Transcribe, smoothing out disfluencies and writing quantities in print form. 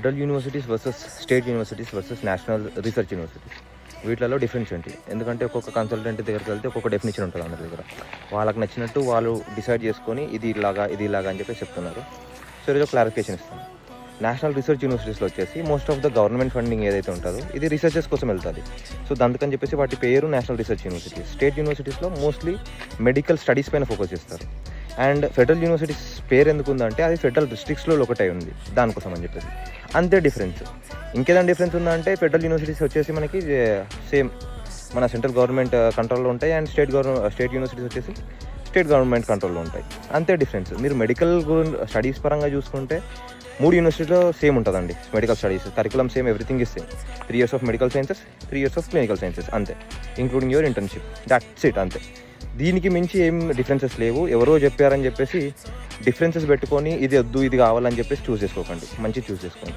Federal universities versus state universities versus national research universities వీటిలో difference ఏంటి? ఎందుకంటే ఒక్కొక్క కన్సల్టెంట్ దగ్గరికి వెళ్తే ఒక్కొక్క డెఫినేషన్ ఉంటుంది అందరి దగ్గర. వాళ్ళకి నచ్చినట్టు వాళ్ళు డిసైడ్ చేసుకొని ఇది ఇలాగా అని చెప్పి చెప్తున్నారు. సో ఈరోజు క్లారిఫికేషన్ ఇస్తాను. నేషనల్ రీసెర్చ్ యూనివర్సిటీస్లో వచ్చేసి most of the government funding ఏదైతే ఉంటుందో ఇది రీసెర్చెస్ కోసం వెళ్తుంది. సో అందుకని చెప్పేసి వాటి పేరు నేషనల్ రీసెర్చ్ యూనివర్సిటీస్. స్టేట్ యూనివర్సిటీస్లో మోస్ట్లీ మెడికల్ స్టడీస్ పైన ఫోకస్ చేస్తారు. అండ్ ఫెడరల్ యూనివర్సిటీస్ పేరు ఎందుకు ఉందంటే అది ఫెడరల్ డిస్ట్రిక్ట్స్లో ఒకటే ఉంది, దానికోసం అని చెప్పేసి. అంతే డిఫరెన్స్. ఇంకేదైనా డిఫరెన్స్ ఉందంటే ఫెడరల్ యూనివర్సిటీస్ వచ్చేసి మనకి సేమ్ మన సెంట్రల్ గవర్నమెంట్ కంట్రోల్లో ఉంటాయి. అండ్ స్టేట్ యూనివర్సిటీస్ వచ్చేసి స్టేట్ గవర్నమెంట్ కంట్రోల్లో ఉంటాయి. అంతే డిఫరెన్స్. మీరు మెడికల్ స్టడీస్ పరంగా చూసుకుంటే 3 యూనివర్సిటీలో సేమ్ ఉంటుందండి. Medical studies curriculum same, everything is same. 3 years of medical sciences, 3 years of clinical sciences, అంతే. Including your internship, that's it, అంతే. దీనికి మించి ఏం డిఫరెన్సెస్ లేవు. ఎవరో చెప్పారని చెప్పేసి డిఫరెన్సెస్ పెట్టుకొని ఇది వద్దు ఇది కావాలని చెప్పేసి చూస్ చేసుకోకండి. మంచి చూస్ చేసుకోండి.